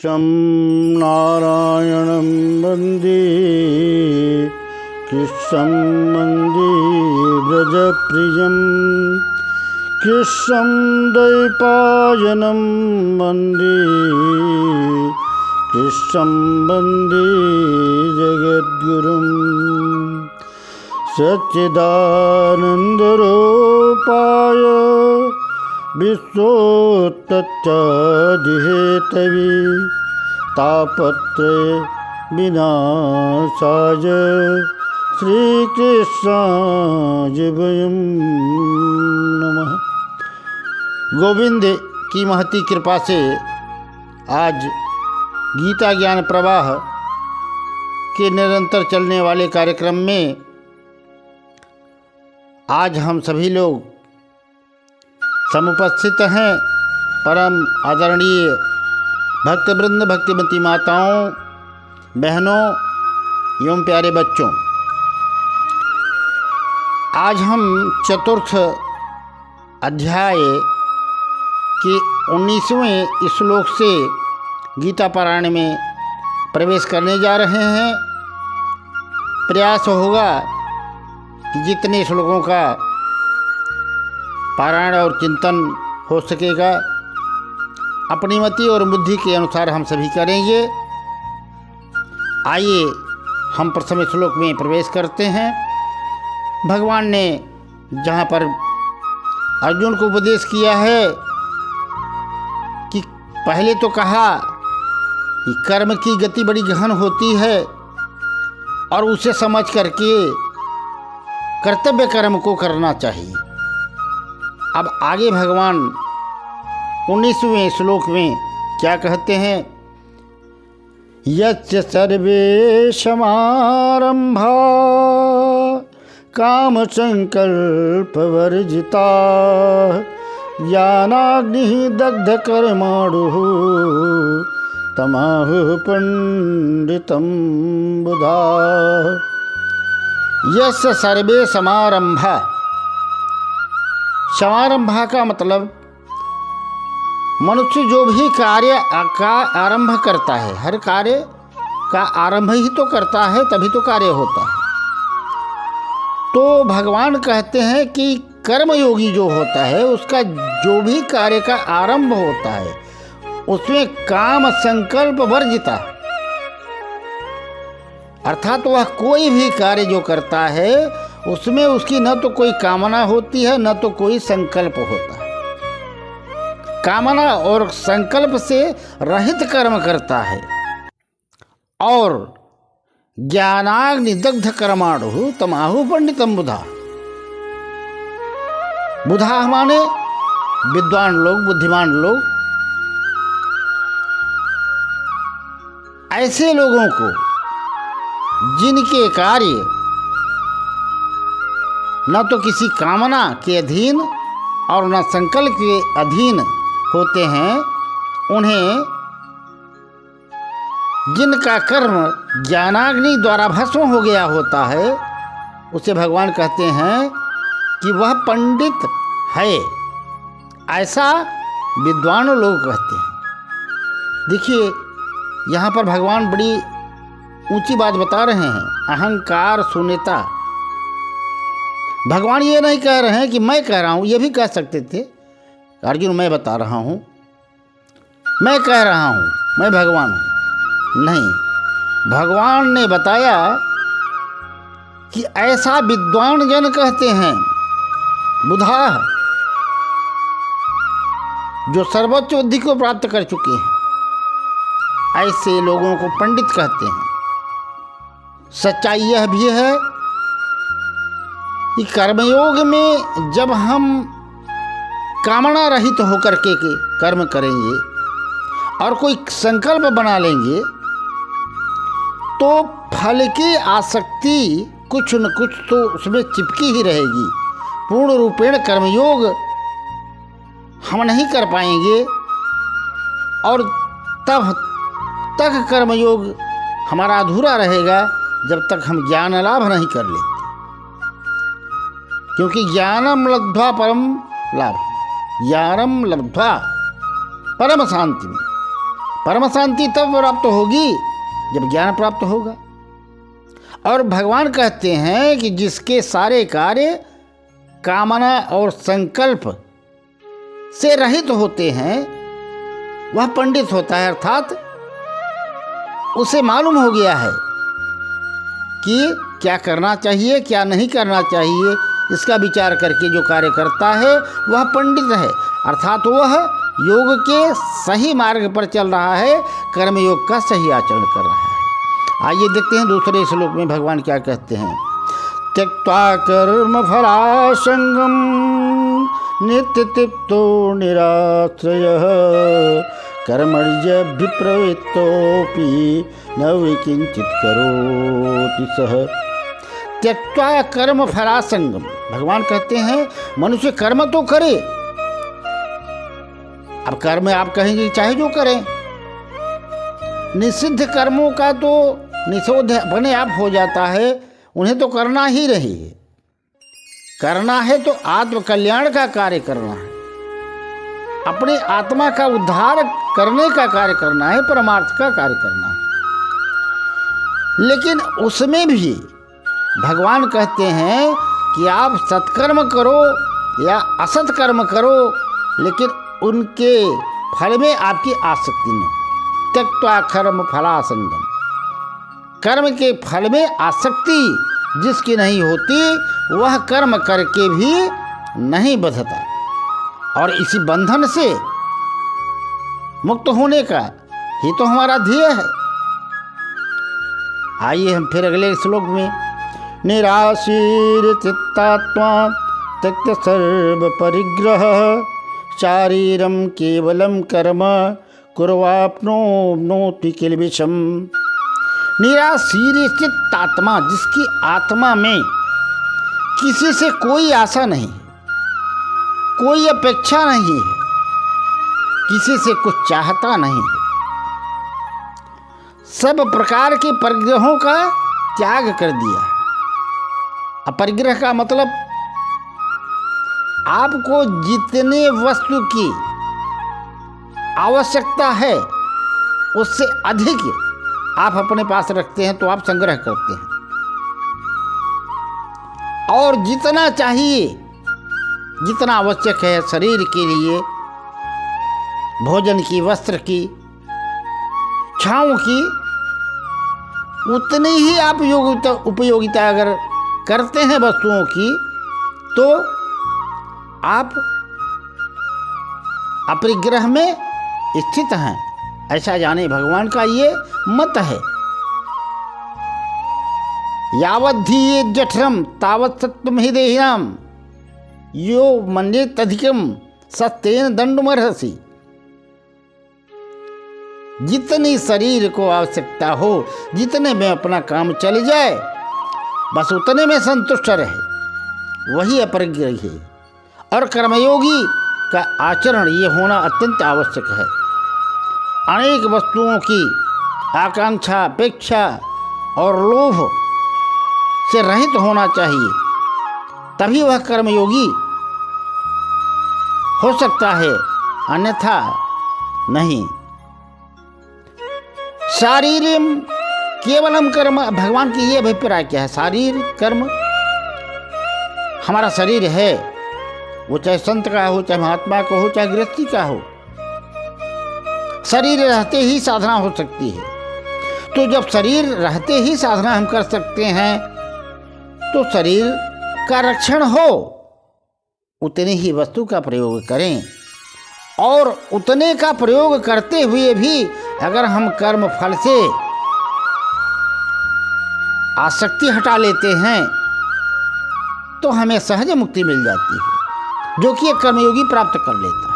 चं नारायणं वन्दे कृष्णं वन्दे व्रजप्रियं कृष्णं द्वैपायनं वन्दे कृष्णं वन्दे जगद्गुरुं सच्चिदानन्दरूपाय विश्वोत्पत्त्यादिहेतवे तापत्रय विनाशाय श्रीकृष्णाय वयं नमः। गोविंद की महती कृपा से आज गीता ज्ञान प्रवाह के निरंतर चलने वाले कार्यक्रम में आज हम सभी लोग समुपस्थित हैं। परम आदरणीय भक्तवृंद, भक्तिमती माताओं, बहनों एवं प्यारे बच्चों, आज हम चतुर्थ अध्याय के 19वें श्लोक से गीता पारायण में प्रवेश करने जा रहे हैं। प्रयास होगा कि जितने श्लोकों का पारायण और चिंतन हो सकेगा अपनी मति और बुद्धि के अनुसार हम सभी करेंगे। आइए हम प्रथम श्लोक में प्रवेश करते हैं। भगवान ने जहाँ पर अर्जुन को उपदेश किया है कि पहले तो कहा कि कर्म की गति बड़ी गहन होती है और उसे समझ करके कर्तव्य कर्म को करना चाहिए। अब आगे भगवान 19वें श्लोक में क्या कहते हैं? यस्य सर्वे समारंभा काम संकल्प वर्जिता ज्ञानाग्निः दग्ध कर्माणुः तमाहुः पंडितं बुधा। यस्य सर्वे समारंभा, समारंभा का मतलब मनुष्य जो भी कार्य का आरंभ करता है, हर कार्य का आरंभ ही तो करता है, तभी तो कार्य होता है। तो भगवान कहते हैं कि कर्मयोगी जो होता है उसका जो भी कार्य का आरंभ होता है उसमें काम संकल्प वर्जिता, अर्थात वह कोई भी कार्य जो करता है उसमें उसकी न तो कोई कामना होती है न तो कोई संकल्प होता है। कामना और संकल्प से रहित कर्म करता है। और ज्ञानाग्नि दग्ध कर्माणु तमाहु पंडितम बुधा। बुधा माने विद्वान लोग, बुद्धिमान लोग। ऐसे लोगों को जिनके कार्य न तो किसी कामना के अधीन और न संकल्प के अधीन होते हैं, उन्हें जिनका कर्म ज्ञानाग्नि द्वारा भस्म हो गया होता है उसे भगवान कहते हैं कि वह पंडित है। ऐसा विद्वान लोग कहते हैं। देखिए यहाँ पर भगवान बड़ी ऊंची बात बता रहे हैं, अहंकार शून्यता। भगवान ये नहीं कह रहे हैं कि मैं कह रहा हूँ, ये भी कह सकते थे अर्जुन मैं बता रहा हूँ, मैं कह रहा हूँ, मैं भगवान हूँ। नहीं, भगवान ने बताया कि ऐसा विद्वान जन कहते हैं, बुधा, जो सर्वोच्च बुद्धि को प्राप्त कर चुके हैं, ऐसे लोगों को पंडित कहते हैं। सच्चाई यह भी है कि कर्मयोग में जब हम कामना रहित होकर के कर्म करेंगे और कोई संकल्प बना लेंगे तो फल की आसक्ति कुछ न कुछ तो उसमें चिपकी ही रहेगी। पूर्ण रूपेण कर्मयोग हम नहीं कर पाएंगे और तब तक कर्मयोग हमारा अधूरा रहेगा जब तक हम ज्ञान लाभ नहीं कर लेते। क्योंकि ज्ञानम लब्ध्वा परम लाभ, ज्ञानम लब्ध्वा परम शांति, परम शांति तब प्राप्त होगी जब ज्ञान प्राप्त होगा। और भगवान कहते हैं कि जिसके सारे कार्य कामना और संकल्प से रहित होते हैं वह पंडित होता है, अर्थात उसे मालूम हो गया है कि क्या करना चाहिए क्या नहीं करना चाहिए। इसका विचार करके जो कार्य करता है वह पंडित है, अर्थात वह योग के सही मार्ग पर चल रहा है, कर्मयोग का सही आचरण कर रहा है। आइए देखते हैं दूसरे श्लोक में भगवान क्या कहते हैं। त्यक्त्वा कर्म फलासंगम नित्य तृप्तो निराश्रयः कर्मण्यभिप्रवृत्तोऽपि न विकिंचित करोति सः। त्यक्त्वा कर्म फलासंगम, भगवान कहते हैं मनुष्य कर्म तो करे। अब कर्म आप कहेंगे चाहे जो करें, निषिद्ध कर्मों का तो निषोध अपने आप हो जाता है, उन्हें तो करना ही रही है। करना है तो आत्म कल्याण का कार्य करना है, अपनी आत्मा का उद्धार करने का कार्य करना है, परमार्थ का कार्य करना है। लेकिन उसमें भी भगवान कहते हैं कि आप सत्कर्म करो या असत कर्म करो, लेकिन उनके फल में आपकी आसक्ति न हो। त्यक्त्वा कर्म फलासंगम, कर्म के फल में आसक्ति जिसकी नहीं होती वह कर्म करके भी नहीं बंधता, और इसी बंधन से मुक्त होने का ही तो हमारा ध्येय है। आइए हम फिर अगले श्लोक में। निराशीर चित्तात्मा त्यक्त सर्व परिग्रह शारीरम केवलम कर्म कुर्वाप्नोति किल्बिषम। निराशीर चित्तात्मा, जिसकी आत्मा में किसी से कोई आशा नहीं, कोई अपेक्षा नहीं है, किसी से कुछ चाहता नहीं है, सब प्रकार के परिग्रहों का त्याग कर दिया। अपरिग्रह का मतलब आपको जितने वस्तु की आवश्यकता है उससे अधिक आप अपने पास रखते हैं तो आप संग्रह करते हैं, और जितना चाहिए जितना आवश्यक है शरीर के लिए, भोजन की, वस्त्र की, छांव की, उतनी ही आप उपयोगिता अगर करते हैं वस्तुओं की तो आप अपरिग्रह में स्थित हैं, ऐसा जाने भगवान का ये मत है। यावद्धि जठरम तावत् सत्वम हि देहिनाम यो मन्येत अधिकम सत्येन दंडमर्हसि। जितनी शरीर को आवश्यकता हो, जितने में अपना काम चल जाए, बस उतने में संतुष्ट रहे, वही अपरिग्रही है। और कर्मयोगी का आचरण ये होना अत्यंत आवश्यक है। अनेक वस्तुओं की आकांक्षा, अपेक्षा और लोभ से रहित होना चाहिए, तभी वह कर्मयोगी हो सकता है, अन्यथा नहीं। शारीरम केवलम कर्म, भगवान की ये अभिप्राय क्या है? शारीर कर्म, हमारा शरीर है, वो चाहे संत का हो, चाहे महात्मा का हो, चाहे गृहस्थी का हो, शरीर रहते ही साधना हो सकती है। तो जब शरीर रहते ही साधना हम कर सकते हैं तो शरीर का रक्षण हो, उतनी ही वस्तु का प्रयोग करें, और उतने का प्रयोग करते हुए भी अगर हम कर्म फल से आसक्ति हटा लेते हैं तो हमें सहज मुक्ति मिल जाती है, जो कि एक कर्मयोगी प्राप्त कर लेता है।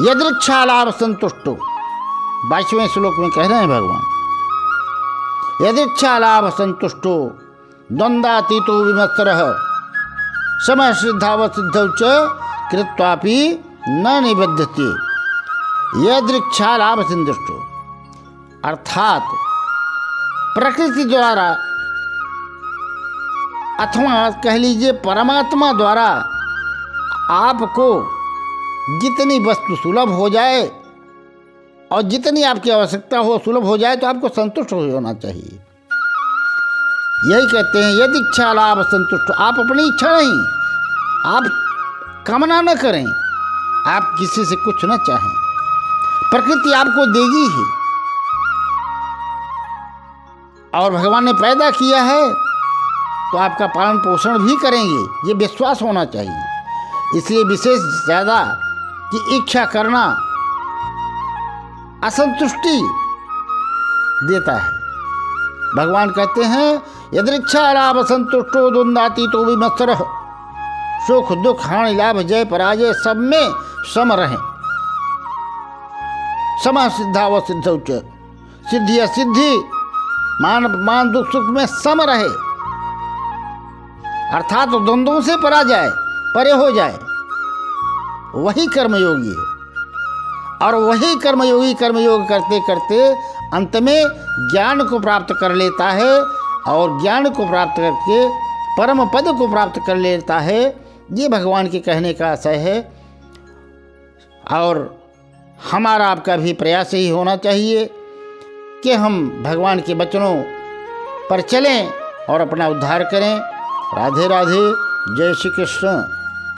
यदृच्छा लाभ संतुष्टो, 22वें श्लोक में कह रहे हैं भगवान, यदृच्छा लाभ संतुष्टो द्वंद्वातीतो विमत्सरः समय सिद्धावत् सिद्धौ च कृत्वापि न निबध्यते। यदृच्छा लाभ संतुष्टो, अर्थात प्रकृति द्वारा अथवा कह लीजिए परमात्मा द्वारा आपको जितनी वस्तु सुलभ हो जाए और जितनी आपकी आवश्यकता हो सुलभ हो जाए तो आपको संतुष्ट होना चाहिए। यही कहते हैं यदि इच्छा लाभ संतुष्ट। आप अपनी इच्छा नहीं, आप कामना न करें, आप किसी से कुछ न चाहें, प्रकृति आपको देगी ही। और भगवान ने पैदा किया है तो आपका पालन पोषण भी करेंगे, ये विश्वास होना चाहिए। इसलिए विशेष ज़्यादा की इच्छा करना असंतुष्टि देता है। भगवान कहते हैं यदृच्छा लाभ संतुष्टो द्वंद्वाती तो विमत्सर। सुख दुख हानि लाभ जय पराजय सब में सम रहें। सम सिद्धा व सिद्धौ च। सिद्धि असिद्धि मान अपमान दुख सुख में सम रहे, अर्थात तो द्वंद्वों से परे हो जाए, वही कर्मयोगी है। और वही कर्मयोगी कर्मयोग करते करते अंत में ज्ञान को प्राप्त कर लेता है, और ज्ञान को प्राप्त करके परम पद को प्राप्त कर लेता है। ये भगवान के कहने का आशय है। और हमारा आपका भी प्रयास ही होना चाहिए कि हम भगवान के वचनों पर चलें और अपना उद्धार करें। राधे राधे, जय श्री कृष्ण।